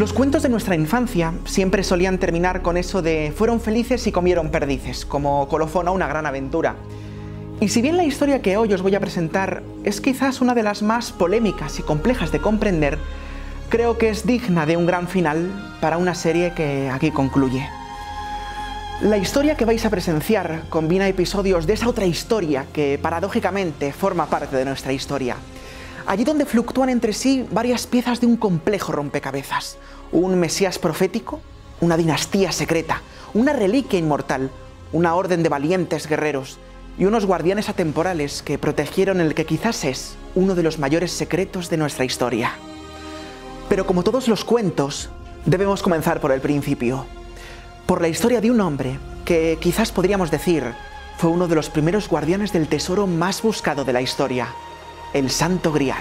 Los cuentos de nuestra infancia siempre solían terminar con eso de fueron felices y comieron perdices, como colofón a una gran aventura. Y si bien la historia que hoy os voy a presentar es quizás una de las más polémicas y complejas de comprender, creo que es digna de un gran final para una serie que aquí concluye. La historia que vais a presenciar combina episodios de esa otra historia que paradójicamente forma parte de nuestra historia. Allí donde fluctúan entre sí varias piezas de un complejo rompecabezas. Un Mesías profético, una dinastía secreta, una reliquia inmortal, una orden de valientes guerreros y unos guardianes atemporales que protegieron el que quizás es uno de los mayores secretos de nuestra historia. Pero como todos los cuentos, debemos comenzar por el principio. Por la historia de un hombre que quizás podríamos decir fue uno de los primeros guardianes del tesoro más buscado de la historia. El Santo Grial.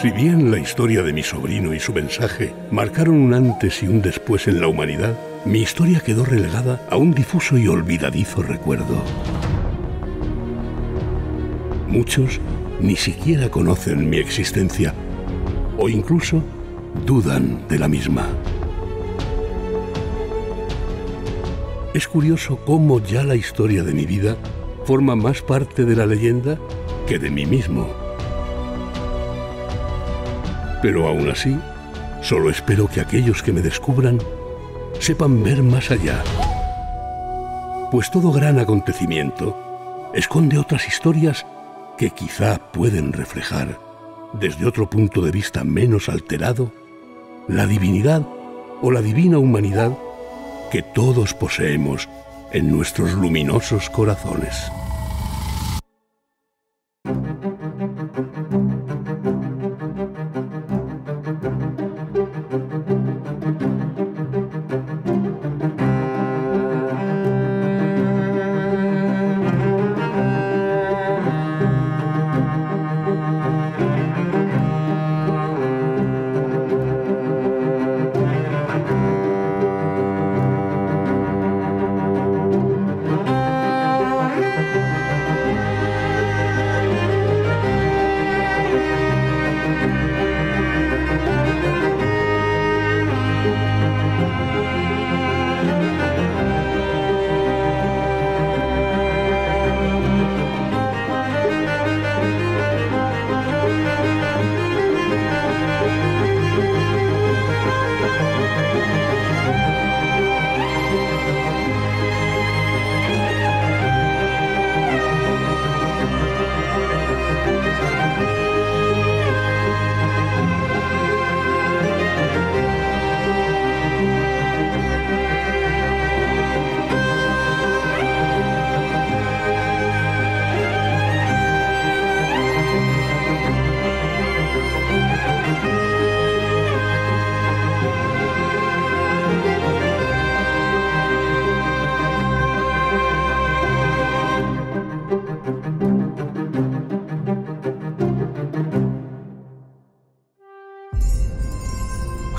Si bien la historia de mi sobrino y su mensaje marcaron un antes y un después en la humanidad, mi historia quedó relegada a un difuso y olvidadizo recuerdo. Muchos ni siquiera conocen mi existencia o incluso dudan de la misma. Es curioso cómo ya la historia de mi vida forma más parte de la leyenda que de mí mismo. Pero aún así, solo espero que aquellos que me descubran sepan ver más allá. Pues todo gran acontecimiento esconde otras historias que quizá pueden reflejar, desde otro punto de vista menos alterado, la divinidad o la divina humanidad que todos poseemos en nuestros luminosos corazones.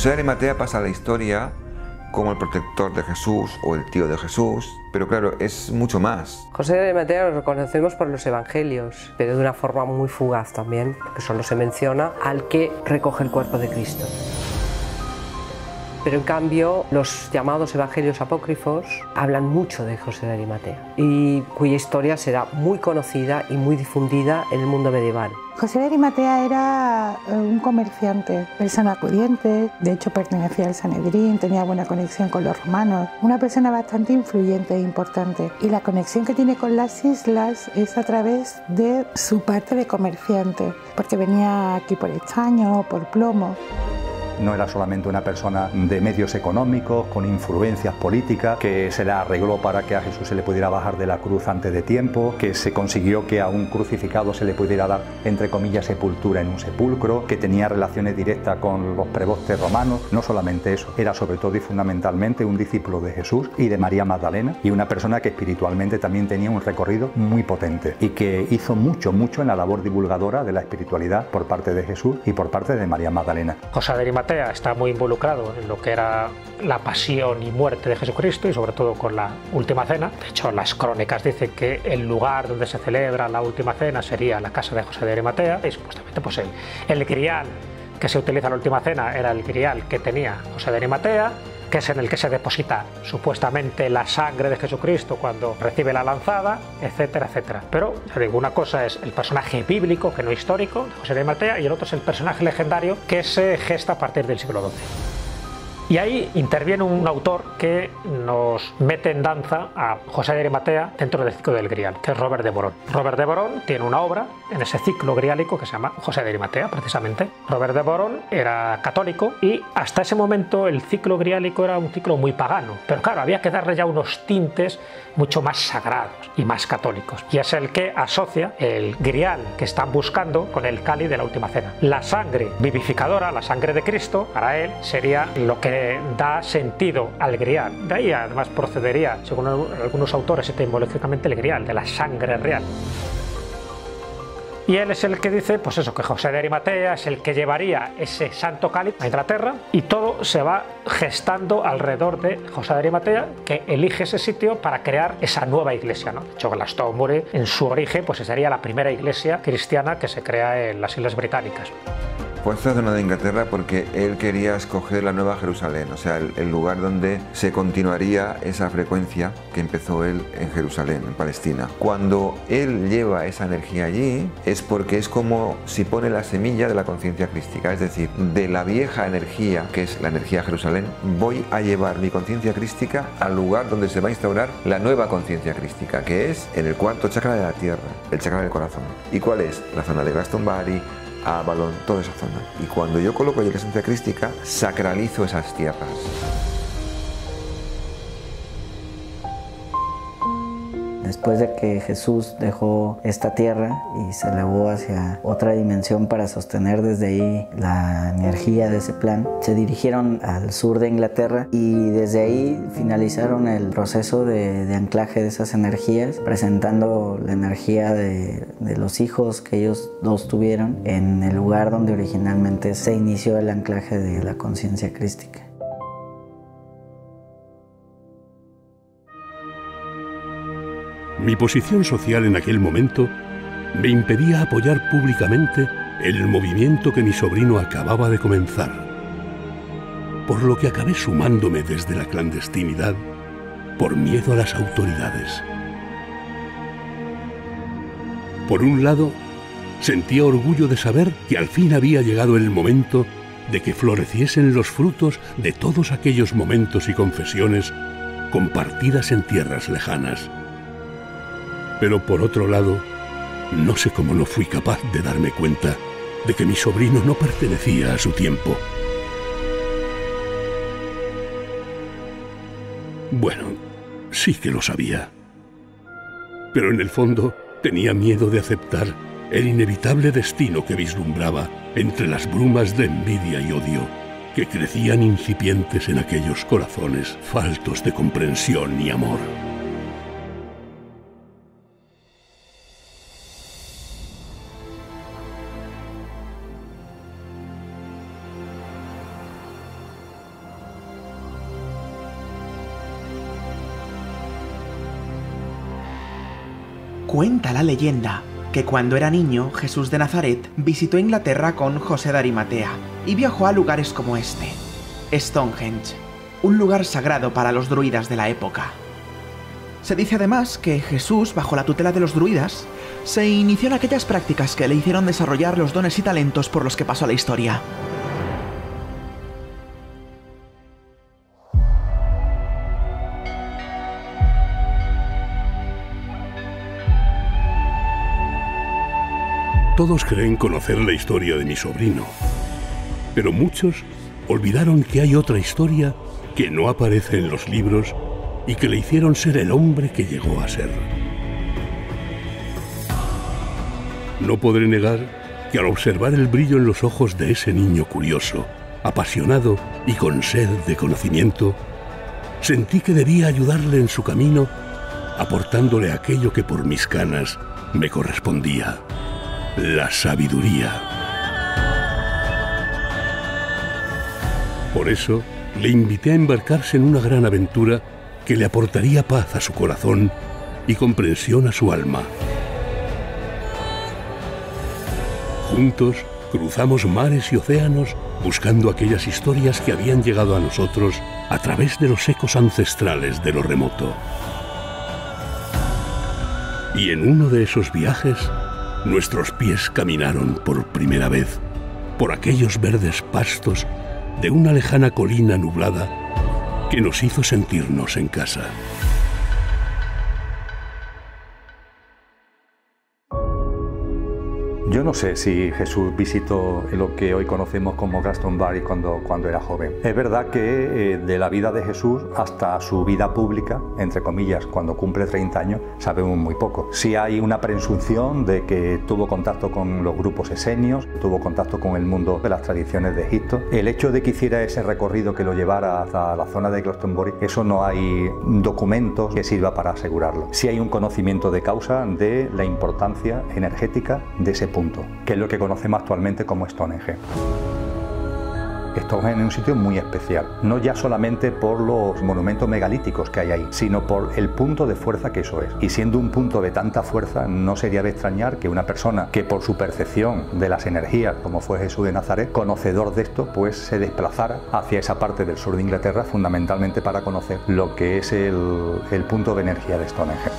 José de Arimatea pasa a la historia como el protector de Jesús o el tío de Jesús, pero claro, es mucho más. José de Arimatea lo reconocemos por los evangelios, pero de una forma muy fugaz también, porque solo se menciona al que recoge el cuerpo de Cristo. Pero en cambio, los llamados evangelios apócrifos hablan mucho de José de Arimatea y cuya historia será muy conocida y muy difundida en el mundo medieval. José de Arimatea era un comerciante, persona pudiente, de hecho pertenecía al Sanedrín, tenía buena conexión con los romanos, una persona bastante influyente e importante. Y la conexión que tiene con las islas es a través de su parte de comerciante, porque venía aquí por estaño, por plomo. No era solamente una persona de medios económicos, con influencias políticas, que se la arregló para que a Jesús se le pudiera bajar de la cruz antes de tiempo, que se consiguió que a un crucificado se le pudiera dar, entre comillas, sepultura en un sepulcro, que tenía relaciones directas con los prebostes romanos. No solamente eso, era sobre todo y fundamentalmente un discípulo de Jesús y de María Magdalena, y una persona que espiritualmente también tenía un recorrido muy potente y que hizo mucho en la labor divulgadora de la espiritualidad por parte de Jesús y por parte de María Magdalena. José de Arimatea Arimatea está muy involucrado en lo que era la pasión y muerte de Jesucristo, y sobre todo con la Última Cena. De hecho, las crónicas dicen que el lugar donde se celebra la Última Cena sería la casa de José de Arimatea, y supuestamente pues el grial que se utiliza en la Última Cena era el grial que tenía José de Arimatea, que es en el que se deposita supuestamente la sangre de Jesucristo cuando recibe la lanzada, etcétera, etcétera. Pero, ya digo, una cosa es el personaje bíblico, que no histórico, de José de Arimatea, y el otro es el personaje legendario que se gesta a partir del siglo XII. Y ahí interviene un autor que nos mete en danza a José de Arimatea dentro del ciclo del Grial, que es Robert de Borón. Robert de Borón tiene una obra en ese ciclo griálico que se llama José de Arimatea, precisamente. Robert de Borón era católico y hasta ese momento el ciclo griálico era un ciclo muy pagano, pero claro, había que darle ya unos tintes mucho más sagrados y más católicos. Y es el que asocia el grial que están buscando con el cáliz de la Última Cena. La sangre vivificadora, la sangre de Cristo, para él sería lo que da sentido al grial. De ahí además procedería, según algunos autores, etimológicamente el grial, de la sangre real. Y él es el que dice, pues eso, que José de Arimatea es el que llevaría ese santo cáliz a Inglaterra, y todo se va gestando alrededor de José de Arimatea, que elige ese sitio para crear esa nueva iglesia, ¿no? De hecho, Glastonbury, en su origen, pues sería la primera iglesia cristiana que se crea en las Islas Británicas. Pues esta zona de Inglaterra porque él quería escoger la Nueva Jerusalén, o sea, el lugar donde se continuaría esa frecuencia que empezó él en Jerusalén, en Palestina. Cuando él lleva esa energía allí es porque es como si pone la semilla de la conciencia crística, es decir, de la vieja energía, que es la energía de Jerusalén, voy a llevar mi conciencia crística al lugar donde se va a instaurar la nueva conciencia crística, que es en el cuarto chakra de la tierra, el chakra del corazón. ¿Y cuál es? La zona de Glastonbury, Avalon, toda esa zona. Y cuando yo coloco la conciencia crística, sacralizo esas tierras. Después de que Jesús dejó esta tierra y se elevó hacia otra dimensión para sostener desde ahí la energía de ese plan, se dirigieron al sur de Inglaterra y desde ahí finalizaron el proceso de anclaje de esas energías, presentando la energía de los hijos que ellos dos tuvieron en el lugar donde originalmente se inició el anclaje de la conciencia crística. Mi posición social en aquel momento me impedía apoyar públicamente el movimiento que mi sobrino acababa de comenzar, por lo que acabé sumándome desde la clandestinidad por miedo a las autoridades. Por un lado, sentía orgullo de saber que al fin había llegado el momento de que floreciesen los frutos de todos aquellos momentos y confesiones compartidas en tierras lejanas. Pero por otro lado, no sé cómo no fui capaz de darme cuenta de que mi sobrino no pertenecía a su tiempo. Bueno, sí que lo sabía. Pero en el fondo tenía miedo de aceptar el inevitable destino que vislumbraba entre las brumas de envidia y odio que crecían incipientes en aquellos corazones faltos de comprensión y amor. Cuenta la leyenda que cuando era niño, Jesús de Nazaret visitó Inglaterra con José de Arimatea y viajó a lugares como este, Stonehenge, un lugar sagrado para los druidas de la época. Se dice además que Jesús, bajo la tutela de los druidas, se inició en aquellas prácticas que le hicieron desarrollar los dones y talentos por los que pasó a la historia. Todos creen conocer la historia de mi sobrino, pero muchos olvidaron que hay otra historia que no aparece en los libros y que le hicieron ser el hombre que llegó a ser. No podré negar que al observar el brillo en los ojos de ese niño curioso, apasionado y con sed de conocimiento, sentí que debía ayudarle en su camino, aportándole aquello que por mis canas me correspondía. La sabiduría. Por eso, le invité a embarcarse en una gran aventura que le aportaría paz a su corazón y comprensión a su alma. Juntos, cruzamos mares y océanos buscando aquellas historias que habían llegado a nosotros a través de los ecos ancestrales de lo remoto. Y en uno de esos viajes, nuestros pies caminaron por primera vez por aquellos verdes pastos de una lejana colina nublada que nos hizo sentirnos en casa. Yo no sé si Jesús visitó lo que hoy conocemos como Glastonbury cuando era joven. Es verdad que de la vida de Jesús hasta su vida pública, entre comillas, cuando cumple 30 años, sabemos muy poco. Sí hay una presunción de que tuvo contacto con los grupos esenios, tuvo contacto con el mundo de las tradiciones de Egipto. El hecho de que hiciera ese recorrido que lo llevara hasta la zona de Glastonbury, eso no hay documentos que sirva para asegurarlo. Sí hay un conocimiento de causa de la importancia energética de ese punto, que es lo que conocemos actualmente como Stonehenge. Stonehenge es un sitio muy especial, no ya solamente por los monumentos megalíticos que hay ahí, sino por el punto de fuerza que eso es. Y siendo un punto de tanta fuerza, no sería de extrañar que una persona que por su percepción de las energías, como fue Jesús de Nazaret, conocedor de esto, pues se desplazara hacia esa parte del sur de Inglaterra, fundamentalmente para conocer lo que es el punto de energía de Stonehenge.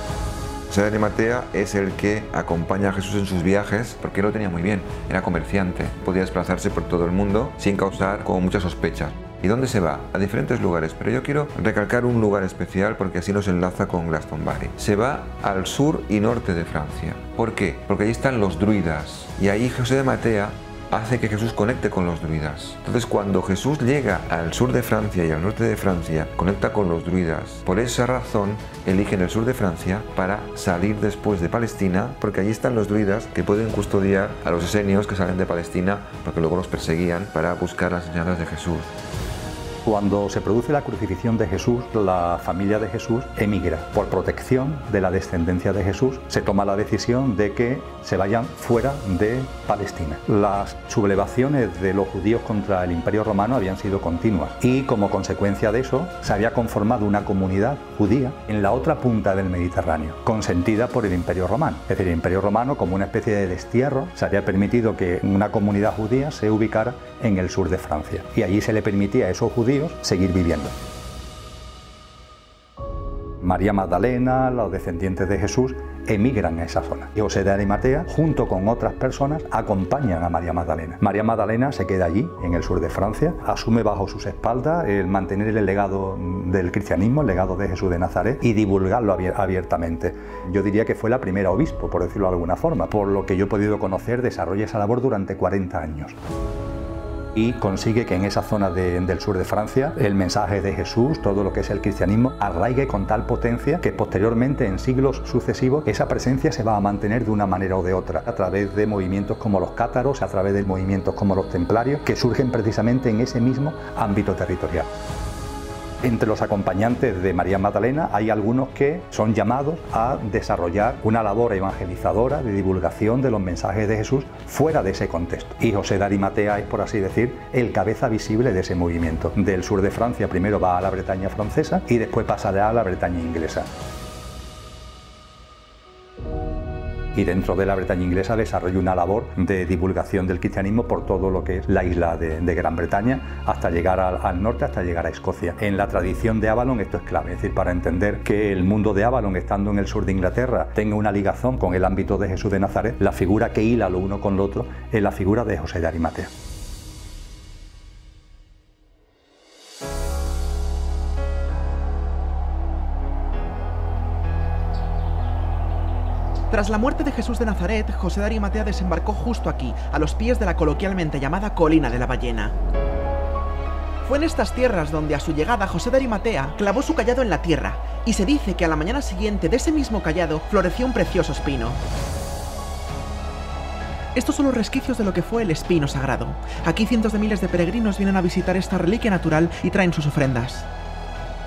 José de Arimatea es el que acompaña a Jesús en sus viajes porque él lo tenía muy bien, era comerciante, podía desplazarse por todo el mundo sin causar como muchas sospechas. ¿Y dónde se va? A diferentes lugares, pero yo quiero recalcar un lugar especial porque así nos enlaza con Glastonbury. Se va al sur y norte de Francia. ¿Por qué? Porque ahí están los druidas y ahí José de Arimatea hace que Jesús conecte con los druidas. Entonces, cuando Jesús llega al sur de Francia y al norte de Francia, conecta con los druidas. Por esa razón, eligen el sur de Francia para salir después de Palestina, porque allí están los druidas que pueden custodiar a los esenios que salen de Palestina, porque luego los perseguían para buscar las enseñanzas de Jesús. Cuando se produce la crucifixión de Jesús, la familia de Jesús emigra. Por protección de la descendencia de Jesús, se toma la decisión de que se vayan fuera de Palestina. Las sublevaciones de los judíos contra el Imperio Romano habían sido continuas y como consecuencia de eso se había conformado una comunidad judía en la otra punta del Mediterráneo, consentida por el Imperio Romano. Es decir, el Imperio Romano, como una especie de destierro, se había permitido que una comunidad judía se ubicara en el sur de Francia y allí se le permitía a esos judíos seguir viviendo. María Magdalena, los descendientes de Jesús, emigran a esa zona. Y José de Arimatea, junto con otras personas, acompañan a María Magdalena. María Magdalena se queda allí, en el sur de Francia, asume bajo sus espaldas el mantener el legado del cristianismo, el legado de Jesús de Nazaret, y divulgarlo abiertamente. Yo diría que fue la primera obispo, por decirlo de alguna forma. Por lo que yo he podido conocer, desarrolla esa labor durante 40 años. Y consigue que en esa zona del sur de Francia el mensaje de Jesús, todo lo que es el cristianismo, arraigue con tal potencia que posteriormente en siglos sucesivos esa presencia se va a mantener de una manera o de otra, a través de movimientos como los cátaros, a través de movimientos como los templarios, que surgen precisamente en ese mismo ámbito territorial. Entre los acompañantes de María Magdalena hay algunos que son llamados a desarrollar una labor evangelizadora de divulgación de los mensajes de Jesús fuera de ese contexto. Y José de Arimatea es, por así decir, el cabeza visible de ese movimiento. Del sur de Francia primero va a la Bretaña francesa y después pasará a la Bretaña inglesa. Y dentro de la Bretaña inglesa desarrolla una labor de divulgación del cristianismo por todo lo que es la isla de Gran Bretaña, hasta llegar al norte, hasta llegar a Escocia. En la tradición de Avalon esto es clave, es decir, para entender que el mundo de Avalon, estando en el sur de Inglaterra, tenga una ligazón con el ámbito de Jesús de Nazaret, la figura que hila lo uno con lo otro es la figura de José de Arimatea. Tras la muerte de Jesús de Nazaret, José de Arimatea desembarcó justo aquí, a los pies de la coloquialmente llamada Colina de la Ballena. Fue en estas tierras donde a su llegada José de Arimatea clavó su cayado en la tierra, y se dice que a la mañana siguiente de ese mismo cayado floreció un precioso espino. Estos son los resquicios de lo que fue el espino sagrado. Aquí cientos de miles de peregrinos vienen a visitar esta reliquia natural y traen sus ofrendas.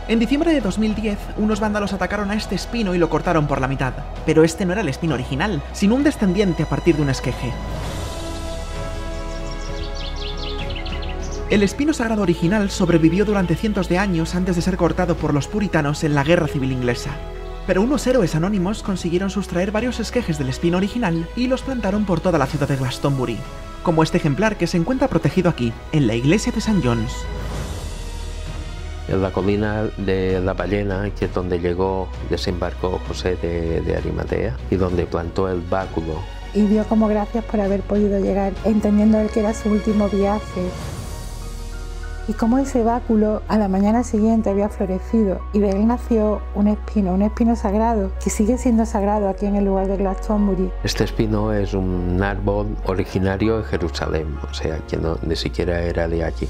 En diciembre de 2010, unos vándalos atacaron a este espino y lo cortaron por la mitad. Pero este no era el espino original, sino un descendiente a partir de un esqueje. El espino sagrado original sobrevivió durante cientos de años antes de ser cortado por los puritanos en la Guerra Civil Inglesa. Pero unos héroes anónimos consiguieron sustraer varios esquejes del espino original y los plantaron por toda la ciudad de Glastonbury, como este ejemplar que se encuentra protegido aquí, en la iglesia de St. John's. En la colina de la Ballena, que es donde desembarcó José de Arimatea y donde plantó el báculo. Y dio como gracias por haber podido llegar, entendiendo él que era su último viaje. Y como ese báculo a la mañana siguiente había florecido y de él nació un espino sagrado, que sigue siendo sagrado aquí en el lugar de Glastonbury. Este espino es un árbol originario de Jerusalén, o sea que ni siquiera era de allí.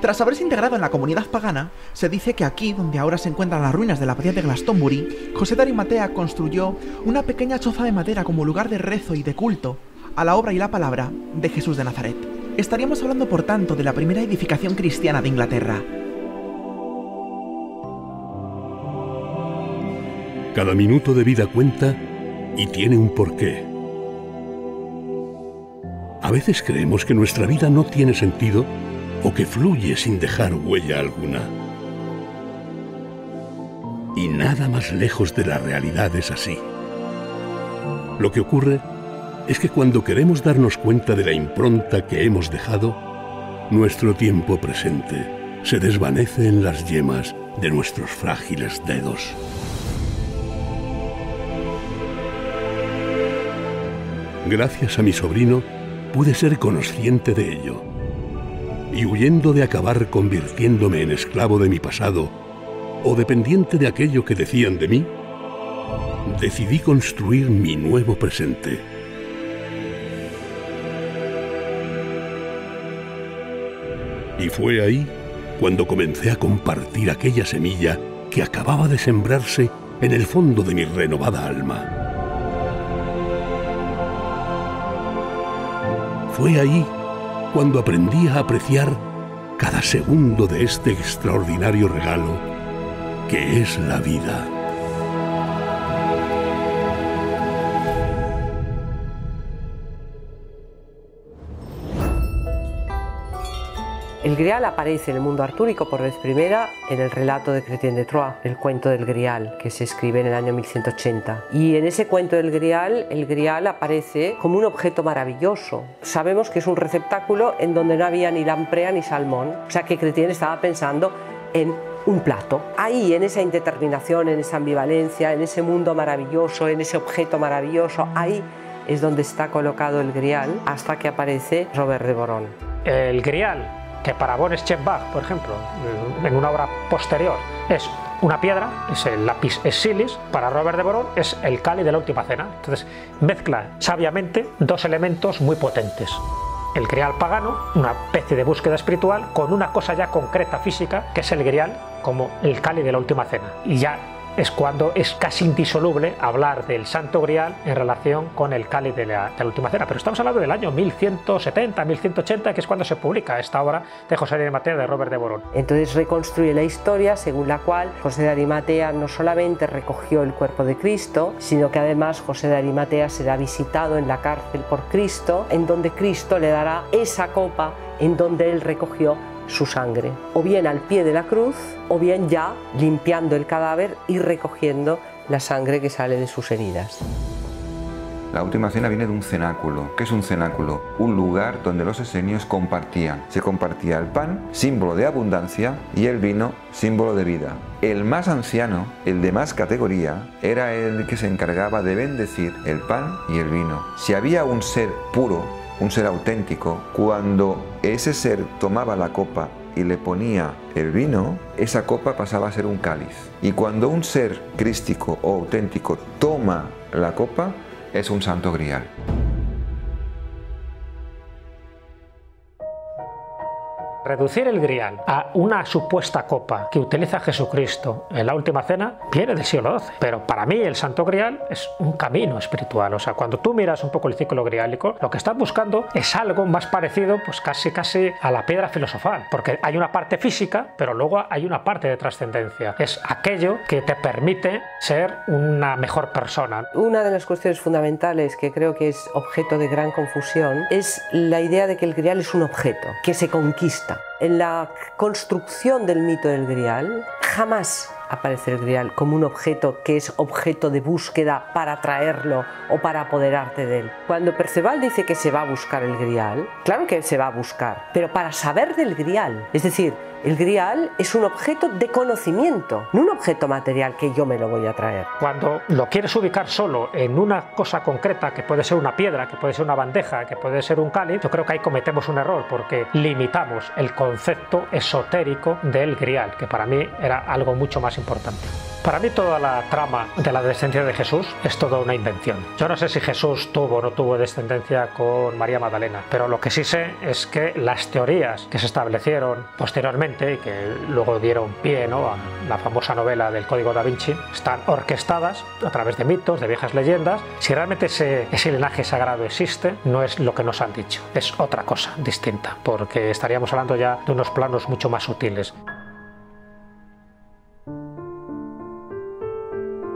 Tras haberse integrado en la comunidad pagana, se dice que aquí, donde ahora se encuentran las ruinas de la abadía de Glastonbury, José de Arimatea construyó una pequeña choza de madera como lugar de rezo y de culto a la obra y la palabra de Jesús de Nazaret. Estaríamos hablando, por tanto, de la primera edificación cristiana de Inglaterra. Cada minuto de vida cuenta y tiene un porqué. A veces creemos que nuestra vida no tiene sentido o que fluye sin dejar huella alguna. Y nada más lejos de la realidad es así. Lo que ocurre es que cuando queremos darnos cuenta de la impronta que hemos dejado, nuestro tiempo presente se desvanece en las yemas de nuestros frágiles dedos. Gracias a mi sobrino, pude ser consciente de ello. Y huyendo de acabar convirtiéndome en esclavo de mi pasado o dependiente de aquello que decían de mí, decidí construir mi nuevo presente. Y fue ahí cuando comencé a compartir aquella semilla que acababa de sembrarse en el fondo de mi renovada alma. Fue ahí cuando aprendí a apreciar cada segundo de este extraordinario regalo que es la vida. El Grial aparece en el mundo artúrico por vez primera en el relato de Chrétien de Troyes, el cuento del Grial, que se escribe en el año 1180. Y en ese cuento del Grial, el Grial aparece como un objeto maravilloso. Sabemos que es un receptáculo en donde no había ni lamprea ni salmón, o sea que Chrétien estaba pensando en un plato. Ahí, en esa indeterminación, en esa ambivalencia, en ese mundo maravilloso, en ese objeto maravilloso, ahí es donde está colocado el Grial hasta que aparece Robert de Boron. El Grial, que para von Eschenbach, por ejemplo, en una obra posterior, es una piedra, es el lapis exilis, para Robert de Boron es el cáliz de la última cena. Entonces mezcla sabiamente dos elementos muy potentes. El Grial pagano, una especie de búsqueda espiritual, con una cosa ya concreta, física, que es el Grial como el cáliz de la última cena. Y ya es cuando es casi indisoluble hablar del Santo Grial en relación con el cáliz de la última cena. Pero estamos hablando del año 1170, 1180, que es cuando se publica esta obra de José de Arimatea de Robert de Boron. Entonces reconstruye la historia según la cual José de Arimatea no solamente recogió el cuerpo de Cristo, sino que además José de Arimatea será visitado en la cárcel por Cristo, en donde Cristo le dará esa copa en donde él recogió su sangre, o bien al pie de la cruz, o bien ya limpiando el cadáver y recogiendo la sangre que sale de sus heridas. La última cena viene de un cenáculo. ¿Qué es un cenáculo? Un lugar donde los esenios compartían. Se compartía el pan, símbolo de abundancia, y el vino, símbolo de vida. El más anciano, el de más categoría, era el que se encargaba de bendecir el pan y el vino. Si había un ser puro, un ser auténtico, cuando ese ser tomaba la copa y le ponía el vino, esa copa pasaba a ser un cáliz. Y cuando un ser crístico o auténtico toma la copa, es un santo grial. reducir el Grial a una supuesta copa que utiliza Jesucristo en la última cena viene del siglo XII. Pero para mí el Santo Grial es un camino espiritual. O sea, cuando tú miras un poco el ciclo griálico, lo que estás buscando es algo más parecido, pues casi a la piedra filosofal. Porque hay una parte física, pero luego hay una parte de trascendencia. Es aquello que te permite ser una mejor persona. Una de las cuestiones fundamentales que creo que es objeto de gran confusión es la idea de que el Grial es un objeto que se conquista. En la construcción del mito del Grial jamás aparece el Grial como un objeto que es objeto de búsqueda para traerlo o para apoderarte de él. Cuando Perceval dice que se va a buscar el Grial, claro que se va a buscar, pero para saber del Grial. Es decir, el Grial es un objeto de conocimiento, no un objeto material que yo me lo voy a traer. Cuando lo quieres ubicar solo en una cosa concreta, que puede ser una piedra, que puede ser una bandeja, que puede ser un cáliz, yo creo que ahí cometemos un error porque limitamos el concepto esotérico del Grial, que para mí era algo mucho más importante. Para mí toda la trama de la descendencia de Jesús es toda una invención. Yo no sé si Jesús tuvo o no tuvo descendencia con María Magdalena, pero lo que sí sé es que las teorías que se establecieron posteriormente y que luego dieron pie, ¿no?, a la famosa novela del Código da Vinci, están orquestadas a través de mitos, de viejas leyendas. Si realmente ese linaje sagrado existe, no es lo que nos han dicho, es otra cosa distinta, porque estaríamos hablando ya de unos planos mucho más sutiles.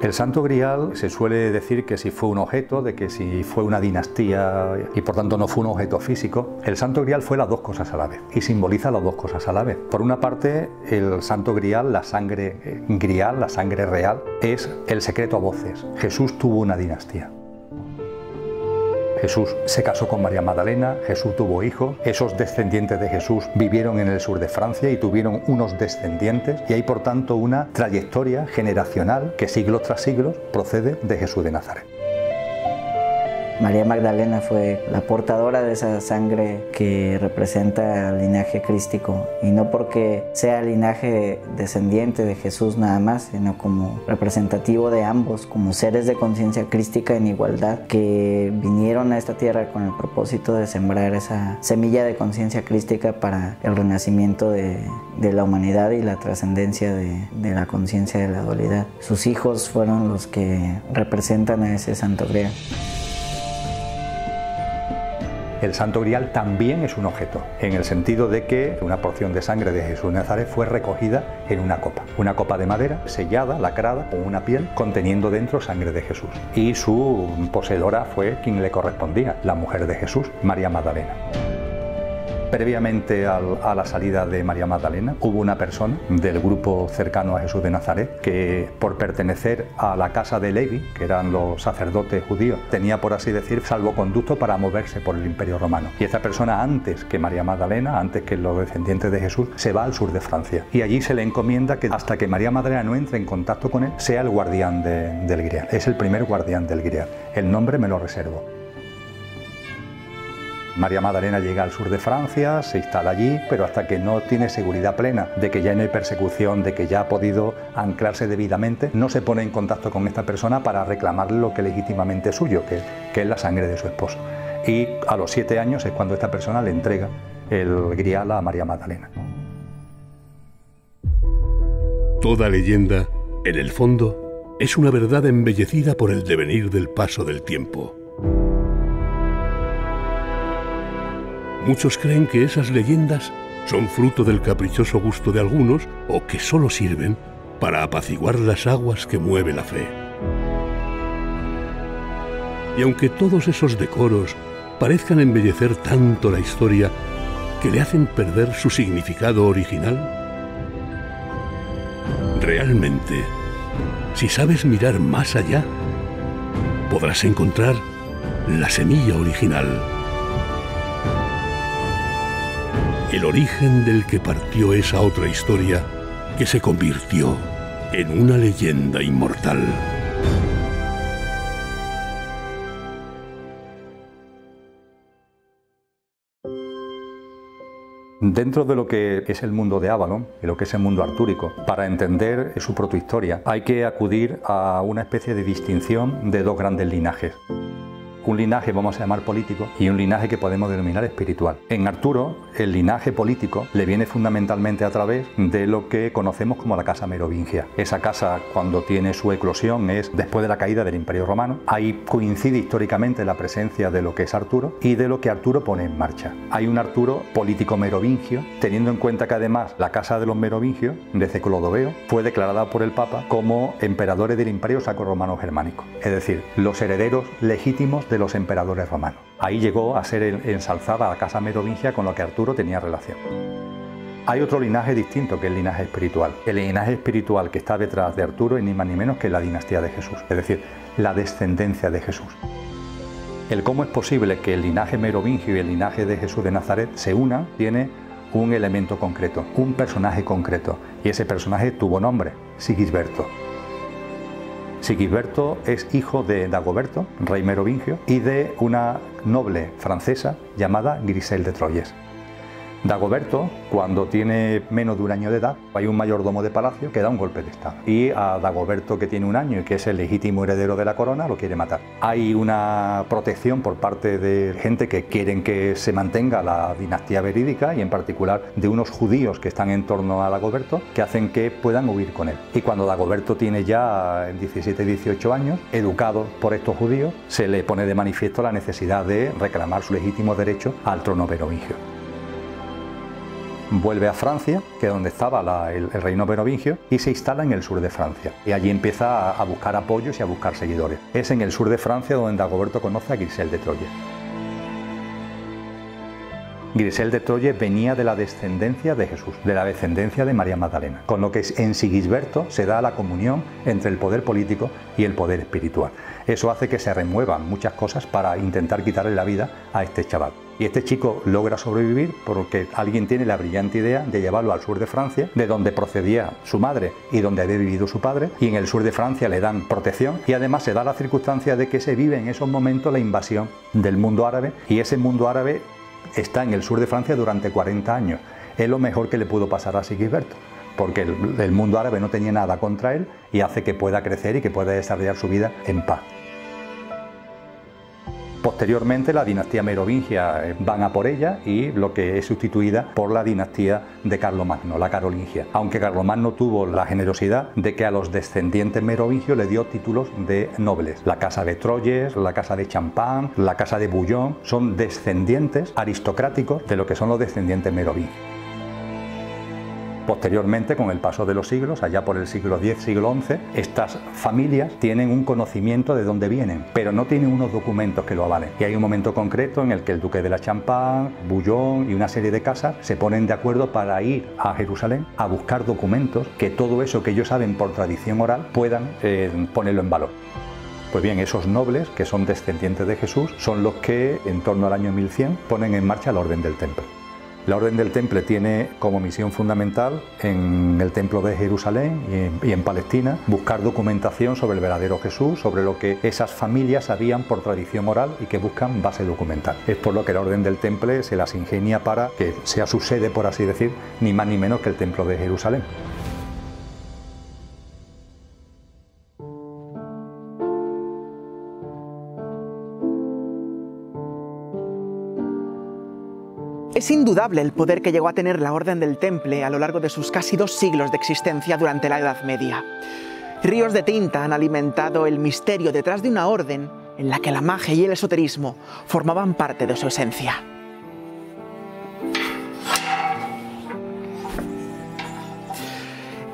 El Santo Grial se suele decir que si fue un objeto, de que si fue una dinastía y por tanto no fue un objeto físico. El Santo Grial fue las dos cosas a la vez y simboliza las dos cosas a la vez. Por una parte, el Santo Grial, la sangre grial, la sangre real, es el secreto a voces. Jesús tuvo una dinastía. Jesús se casó con María Magdalena, Jesús tuvo hijos, esos descendientes de Jesús vivieron en el sur de Francia y tuvieron unos descendientes y hay por tanto una trayectoria generacional que siglos tras siglos procede de Jesús de Nazaret. María Magdalena fue la portadora de esa sangre que representa el linaje crístico, y no porque sea el linaje descendiente de Jesús nada más, sino como representativo de ambos, como seres de conciencia crística en igualdad que vinieron a esta tierra con el propósito de sembrar esa semilla de conciencia crística para el renacimiento de la humanidad y la trascendencia de la conciencia de la dualidad. Sus hijos fueron los que representan a ese Santo Grial. El Santo Grial también es un objeto, en el sentido de que una porción de sangre de Jesús de Nazaret fue recogida en una copa de madera, sellada, lacrada, con una piel, conteniendo dentro sangre de Jesús. Y su poseedora fue quien le correspondía, la mujer de Jesús, María Magdalena. Previamente a la salida de María Magdalena, hubo una persona del grupo cercano a Jesús de Nazaret que, por pertenecer a la casa de Levi, que eran los sacerdotes judíos, tenía, por así decir, salvoconducto para moverse por el Imperio Romano. Y esta persona, antes que María Magdalena, antes que los descendientes de Jesús, se va al sur de Francia. Y allí se le encomienda que hasta que María Magdalena no entre en contacto con él, sea el guardián del Grial. Es el primer guardián del Grial. El nombre me lo reservo. María Magdalena llega al sur de Francia, se instala allí, pero hasta que no tiene seguridad plena de que ya no hay persecución, de que ya ha podido anclarse debidamente, no se pone en contacto con esta persona para reclamarle lo que legítimamente es suyo, que es la sangre de su esposo. Y a los 7 años es cuando esta persona le entrega el Grial a María Magdalena. Toda leyenda, en el fondo, es una verdad embellecida por el devenir del paso del tiempo. Muchos creen que esas leyendas son fruto del caprichoso gusto de algunos o que solo sirven para apaciguar las aguas que mueve la fe. Y aunque todos esos decoros parezcan embellecer tanto la historia que le hacen perder su significado original, realmente, si sabes mirar más allá, podrás encontrar la semilla original. El origen del que partió esa otra historia que se convirtió en una leyenda inmortal. Dentro de lo que es el mundo de Avalon y lo que es el mundo artúrico, para entender su protohistoria hay que acudir a una especie de distinción de dos grandes linajes. un linaje, vamos a llamar político, y un linaje que podemos denominar espiritual. En Arturo, el linaje político le viene fundamentalmente a través de lo que conocemos como la casa merovingia. Esa casa, cuando tiene su eclosión, es después de la caída del Imperio Romano. Ahí coincide históricamente la presencia de lo que es Arturo y de lo que Arturo pone en marcha. Hay un Arturo político merovingio, teniendo en cuenta que además la casa de los merovingios, desde Clodoveo, fue declarada por el Papa como emperadores del Imperio Sacro-Romano Germánico, es decir, los herederos legítimos de los emperadores romanos. Ahí llegó a ser ensalzada la casa merovingia con la que Arturo tenía relación. Hay otro linaje distinto, que es el linaje espiritual. El linaje espiritual que está detrás de Arturo es ni más ni menos que la dinastía de Jesús, es decir, la descendencia de Jesús. El cómo es posible que el linaje merovingio y el linaje de Jesús de Nazaret se unan tiene un elemento concreto, un personaje concreto, y ese personaje tuvo nombre, Sigisberto. Sigisberto es hijo de Dagoberto, rey merovingio, y de una noble francesa llamada Grisel de Troyes. Dagoberto, cuando tiene menos de un año de edad, hay un mayordomo de palacio que da un golpe de estado. Y a Dagoberto, que tiene un año y que es el legítimo heredero de la corona, lo quiere matar. Hay una protección por parte de gente que quieren que se mantenga la dinastía verídica y en particular de unos judíos que están en torno a Dagoberto, que hacen que puedan huir con él. Y cuando Dagoberto tiene ya 17-18 años, educado por estos judíos, se le pone de manifiesto la necesidad de reclamar su legítimo derecho al trono merovingio. Vuelve a Francia, que es donde estaba el reino merovingio, y se instala en el sur de Francia. Y allí empieza a buscar apoyos y a buscar seguidores. Es en el sur de Francia donde Dagoberto conoce a Grisel de Troyes. Grisel de Troyes venía de la descendencia de Jesús, de la descendencia de María Magdalena, con lo que en Sigisberto se da la comunión entre el poder político y el poder espiritual. Eso hace que se remuevan muchas cosas para intentar quitarle la vida a este chaval. Y este chico logra sobrevivir porque alguien tiene la brillante idea de llevarlo al sur de Francia, de donde procedía su madre y donde había vivido su padre, y en el sur de Francia le dan protección y además se da la circunstancia de que se vive en esos momentos la invasión del mundo árabe, y ese mundo árabe está en el sur de Francia durante 40 años. Es lo mejor que le pudo pasar a Sigisberto, porque el mundo árabe no tenía nada contra él y hace que pueda crecer y que pueda desarrollar su vida en paz. Posteriormente la dinastía merovingia van a por ella y lo que es sustituida por la dinastía de Carlomagno, la carolingia. Aunque Carlomagno tuvo la generosidad de que a los descendientes merovingios le dio títulos de nobles. La casa de Troyes, la casa de Champagne, la casa de Bouillon son descendientes aristocráticos de lo que son los descendientes merovingios. Posteriormente, con el paso de los siglos, allá por el siglo X, siglo XI, estas familias tienen un conocimiento de dónde vienen, pero no tienen unos documentos que lo avalen. Y hay un momento concreto en el que el duque de la Champagne, Bouillon y una serie de casas se ponen de acuerdo para ir a Jerusalén a buscar documentos que todo eso que ellos saben por tradición oral puedan ponerlo en valor. Pues bien, esos nobles, que son descendientes de Jesús, son los que, en torno al año 1100, ponen en marcha la Orden del Temple. La Orden del Temple tiene como misión fundamental en el Templo de Jerusalén y en Palestina buscar documentación sobre el verdadero Jesús, sobre lo que esas familias sabían por tradición oral y que buscan base documental. Es por lo que la Orden del Temple se las ingenia para que sea su sede, por así decir, ni más ni menos que el Templo de Jerusalén. Es indudable el poder que llegó a tener la Orden del Temple a lo largo de sus casi 2 siglos de existencia durante la Edad Media. Ríos de tinta han alimentado el misterio detrás de una orden en la que la magia y el esoterismo formaban parte de su esencia.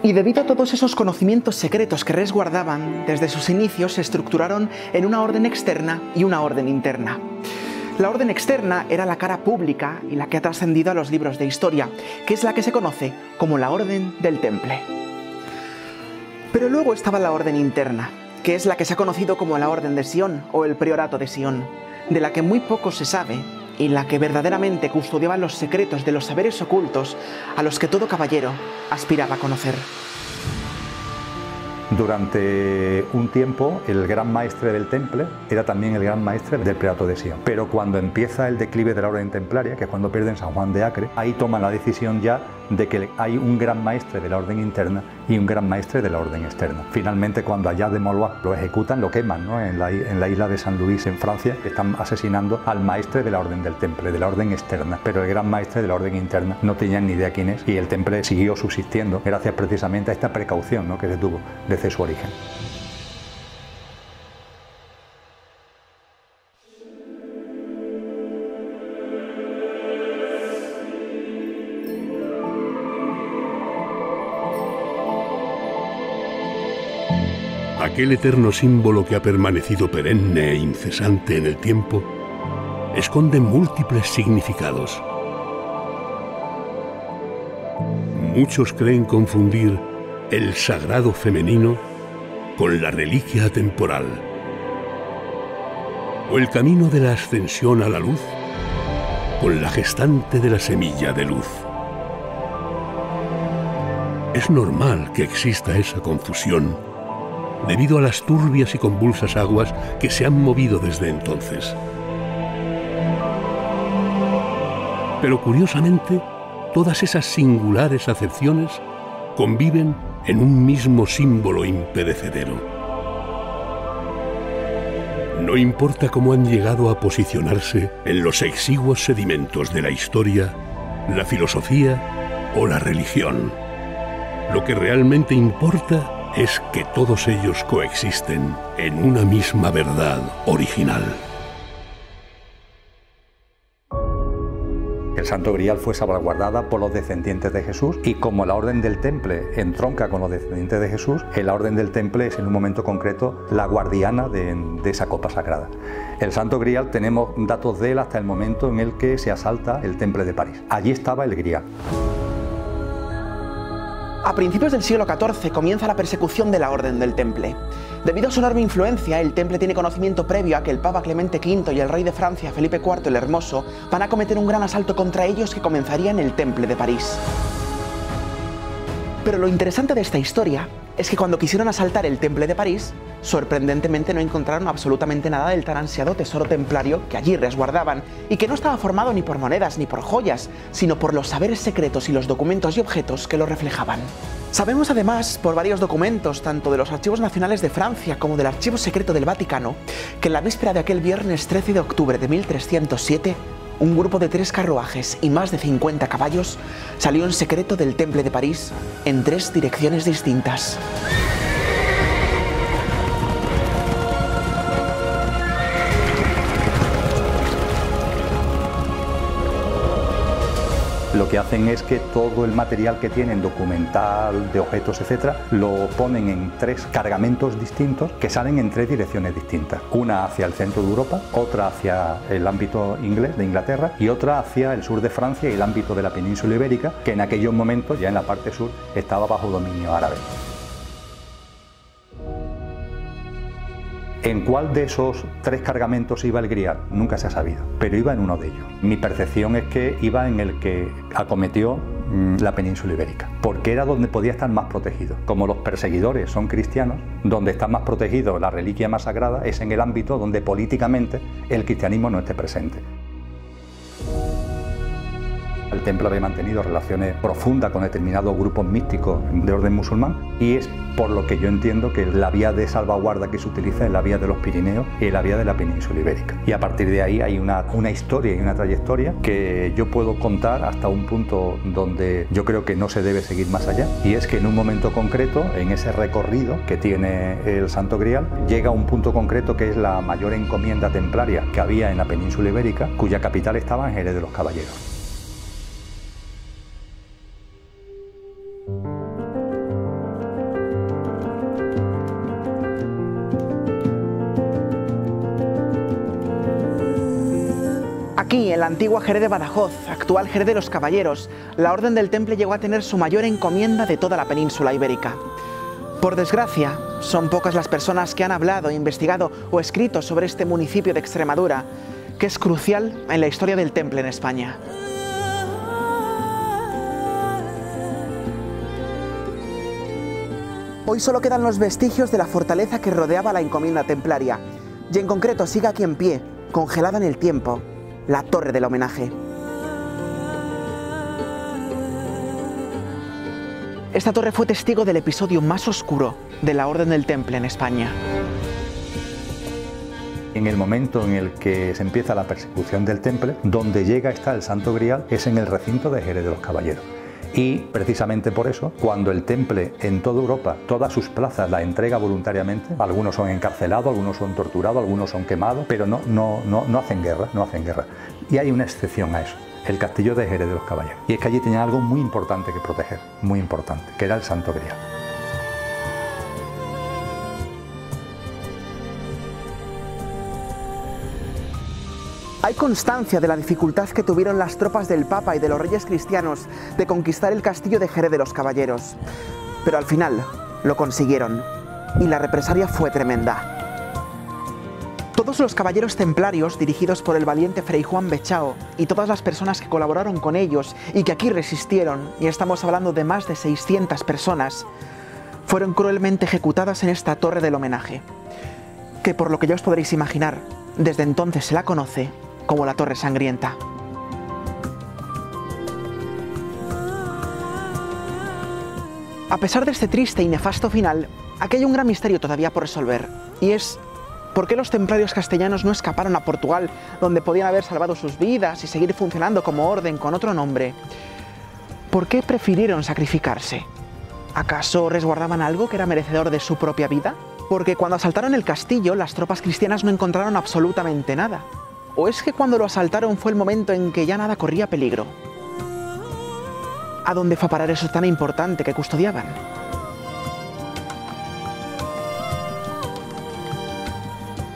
Y debido a todos esos conocimientos secretos que resguardaban, desde sus inicios se estructuraron en una orden externa y una orden interna. La orden externa era la cara pública y la que ha trascendido a los libros de historia, que es la que se conoce como la Orden del Temple. Pero luego estaba la orden interna, que es la que se ha conocido como la Orden de Sion o el Priorato de Sion, de la que muy poco se sabe y la que verdaderamente custodiaba los secretos de los saberes ocultos a los que todo caballero aspiraba a conocer. Durante un tiempo el gran maestre del Temple era también el gran maestre del Priorato de Sion, pero cuando empieza el declive de la orden templaria, que es cuando pierden San Juan de Acre, ahí toman la decisión ya de que hay un gran maestre de la orden interna y un gran maestre de la orden externa. Finalmente, cuando allá de Molois lo ejecutan, lo queman, ¿no? en la isla de San Luis, en Francia, están asesinando al maestre de la orden del Temple, de la orden externa, pero el gran maestre de la orden interna no tenían ni idea quién es, y el Temple siguió subsistiendo gracias precisamente a esta precaución, ¿no? que se tuvo desde su origen. Aquel eterno símbolo que ha permanecido perenne e incesante en el tiempo esconde múltiples significados. Muchos creen confundir el sagrado femenino con la reliquia atemporal, o el camino de la ascensión a la luz con la gestante de la semilla de luz. Es normal que exista esa confusión debido a las turbias y convulsas aguas que se han movido desde entonces. Pero curiosamente, todas esas singulares acepciones conviven en un mismo símbolo imperecedero. No importa cómo han llegado a posicionarse en los exiguos sedimentos de la historia, la filosofía o la religión. Lo que realmente importa es que todos ellos coexisten en una misma verdad original. El Santo Grial fue salvaguardada por los descendientes de Jesús, y como la Orden del Temple entronca con los descendientes de Jesús, la Orden del Temple es en un momento concreto la guardiana de esa copa sagrada. El Santo Grial tenemos datos de él hasta el momento en el que se asalta el Temple de París. Allí estaba el Grial. A principios del siglo XIV comienza la persecución de la Orden del Temple. Debido a su enorme influencia, el Temple tiene conocimiento previo a que el Papa Clemente V y el rey de Francia, Felipe IV el Hermoso, van a cometer un gran asalto contra ellos que comenzaría en el Temple de París. Pero lo interesante de esta historia es que cuando quisieron asaltar el Temple de París, sorprendentemente no encontraron absolutamente nada del tan ansiado tesoro templario que allí resguardaban, y que no estaba formado ni por monedas ni por joyas, sino por los saberes secretos y los documentos y objetos que lo reflejaban. Sabemos además, por varios documentos, tanto de los archivos nacionales de Francia como del archivo secreto del Vaticano, que en la víspera de aquel viernes 13 de octubre de 1307, un grupo de 3 carruajes y más de 50 caballos salió en secreto del Temple de París en 3 direcciones distintas. Lo que hacen es que todo el material que tienen, documental, de objetos, etcétera, lo ponen en 3 cargamentos distintos que salen en 3 direcciones distintas. Una hacia el centro de Europa, otra hacia el ámbito inglés de Inglaterra y otra hacia el sur de Francia y el ámbito de la península ibérica, que en aquellos momentos, ya en la parte sur, estaba bajo dominio árabe. ¿En cuál de esos 3 cargamentos iba el Grial? Nunca se ha sabido, pero iba en uno de ellos. Mi percepción es que iba en el que acometió la península ibérica, porque era donde podía estar más protegido. Como los perseguidores son cristianos, donde está más protegido la reliquia más sagrada es en el ámbito donde políticamente el cristianismo no esté presente. El templo había mantenido relaciones profundas con determinados grupos místicos de orden musulmán, y es por lo que yo entiendo que la vía de salvaguarda que se utiliza es la vía de los Pirineos y la vía de la península ibérica. Y a partir de ahí hay una historia y una trayectoria que yo puedo contar hasta un punto donde yo creo que no se debe seguir más allá, y es que en un momento concreto, en ese recorrido que tiene el Santo Grial, llega a un punto concreto que es la mayor encomienda templaria que había en la península ibérica, cuya capital estaba en Jerez de los Caballeros. Aquí, en la antigua Jerez de Badajoz, actual Jerez de los Caballeros, la Orden del Temple llegó a tener su mayor encomienda de toda la península ibérica. Por desgracia, son pocas las personas que han hablado, investigado o escrito sobre este municipio de Extremadura, que es crucial en la historia del Temple en España. Hoy solo quedan los vestigios de la fortaleza que rodeaba la encomienda templaria, y en concreto sigue aquí en pie, congelada en el tiempo, la Torre del Homenaje. Esta torre fue testigo del episodio más oscuro de la Orden del Temple en España. En el momento en el que se empieza la persecución del Temple, donde llega a estar el Santo Grial es en el recinto de Jerez de los Caballeros. Y precisamente por eso, cuando el Temple en toda Europa, todas sus plazas las entrega voluntariamente, algunos son encarcelados, algunos son torturados, algunos son quemados, pero no hacen guerra, no hacen guerra. Y hay una excepción a eso, el castillo de Jerez de los Caballeros. Y es que allí tenía algo muy importante que proteger, muy importante, que era el Santo Grial. Hay constancia de la dificultad que tuvieron las tropas del Papa y de los reyes cristianos de conquistar el castillo de Jerez de los Caballeros. Pero al final lo consiguieron y la represalia fue tremenda. Todos los caballeros templarios dirigidos por el valiente Fray Juan Bechao y todas las personas que colaboraron con ellos y que aquí resistieron, y estamos hablando de más de 600 personas, fueron cruelmente ejecutadas en esta Torre del Homenaje, que por lo que ya os podréis imaginar, desde entonces se la conoce como la Torre Sangrienta. A pesar de este triste y nefasto final, aquí hay un gran misterio todavía por resolver, y es ¿por qué los templarios castellanos no escaparon a Portugal, donde podían haber salvado sus vidas y seguir funcionando como orden con otro nombre? ¿Por qué prefirieron sacrificarse? ¿Acaso resguardaban algo que era merecedor de su propia vida? Porque cuando asaltaron el castillo, las tropas cristianas no encontraron absolutamente nada. ¿O es que cuando lo asaltaron fue el momento en que ya nada corría peligro? ¿A dónde fue a parar eso tan importante que custodiaban?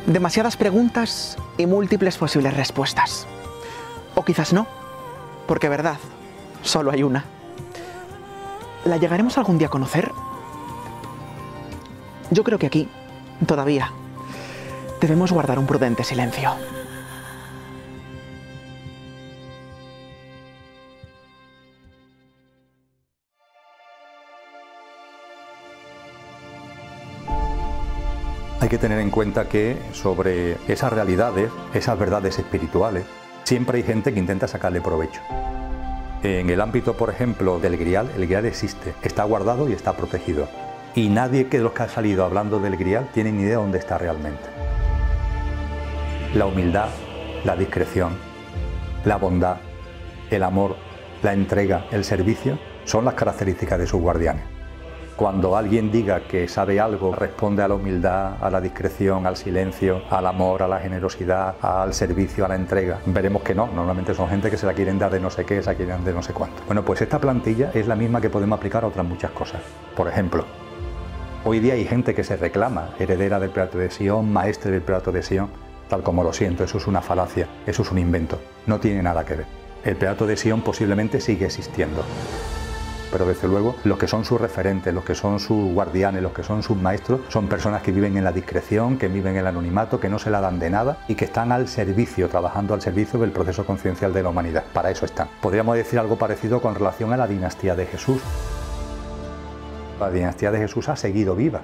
Demasiadas preguntas y múltiples posibles respuestas. O quizás no, porque verdad, solo hay una. ¿La llegaremos algún día a conocer? Yo creo que aquí, todavía, debemos guardar un prudente silencio. Hay que tener en cuenta que sobre esas realidades, esas verdades espirituales, siempre hay gente que intenta sacarle provecho. En el ámbito, por ejemplo, del Grial, el Grial existe, está guardado y está protegido. Y nadie de los que ha salido hablando del Grial tiene ni idea de dónde está realmente. La humildad, la discreción, la bondad, el amor, la entrega, el servicio, son las características de sus guardianes. Cuando alguien diga que sabe algo, responde a la humildad, a la discreción, al silencio, al amor, a la generosidad, al servicio, a la entrega, veremos que no. Normalmente son gente que se la quieren dar de no sé qué, se la quieren dar de no sé cuánto. Bueno, pues esta plantilla es la misma que podemos aplicar a otras muchas cosas. Por ejemplo, hoy día hay gente que se reclama heredera del Prelato de Sion, maestre del Prelato de Sion, tal como lo siento, eso es una falacia, eso es un invento, no tiene nada que ver. El Prelato de Sion posiblemente sigue existiendo, pero desde luego los que son sus referentes, los que son sus guardianes, los que son sus maestros, son personas que viven en la discreción, que viven en el anonimato, que no se la dan de nada y que están al servicio, trabajando al servicio del proceso conciencial de la humanidad. Para eso están. Podríamos decir algo parecido con relación a la dinastía de Jesús. La dinastía de Jesús ha seguido viva.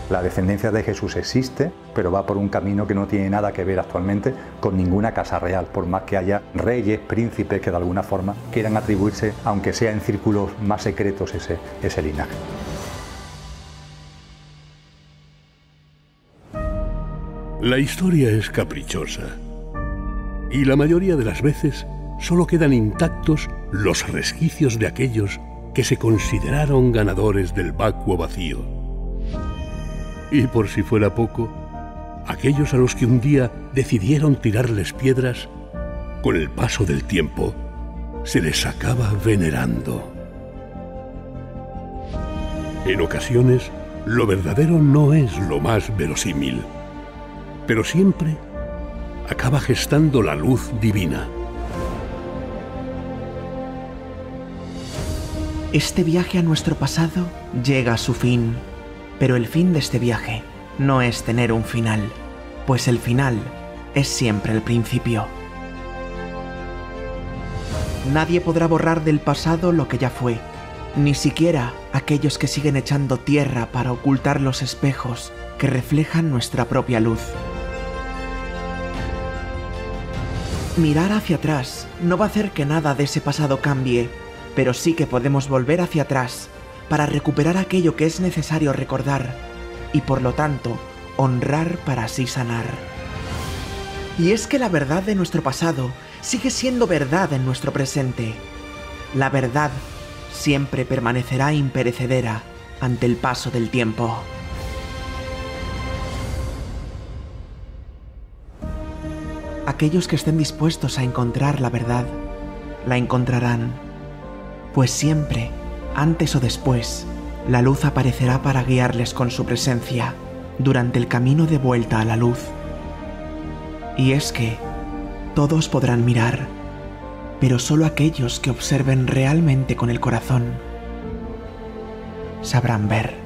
La descendencia de Jesús existe, pero va por un camino que no tiene nada que ver actualmente con ninguna casa real, por más que haya reyes, príncipes que de alguna forma quieran atribuirse, aunque sea en círculos más secretos, ese linaje. La historia es caprichosa y la mayoría de las veces solo quedan intactos los resquicios de aquellos que se consideraron ganadores del vacuo vacío. Y por si fuera poco, aquellos a los que un día decidieron tirarles piedras, con el paso del tiempo, se les acaba venerando. En ocasiones, lo verdadero no es lo más verosímil, pero siempre acaba gestando la luz divina. Este viaje a nuestro pasado llega a su fin. Pero el fin de este viaje no es tener un final, pues el final es siempre el principio. Nadie podrá borrar del pasado lo que ya fue, ni siquiera aquellos que siguen echando tierra para ocultar los espejos que reflejan nuestra propia luz. Mirar hacia atrás no va a hacer que nada de ese pasado cambie, pero sí que podemos volver hacia atrás para recuperar aquello que es necesario recordar y, por lo tanto, honrar para así sanar. Y es que la verdad de nuestro pasado sigue siendo verdad en nuestro presente. La verdad siempre permanecerá imperecedera ante el paso del tiempo. Aquellos que estén dispuestos a encontrar la verdad, la encontrarán, pues siempre, antes o después, la luz aparecerá para guiarles con su presencia durante el camino de vuelta a la luz. Y es que todos podrán mirar, pero solo aquellos que observen realmente con el corazón sabrán ver.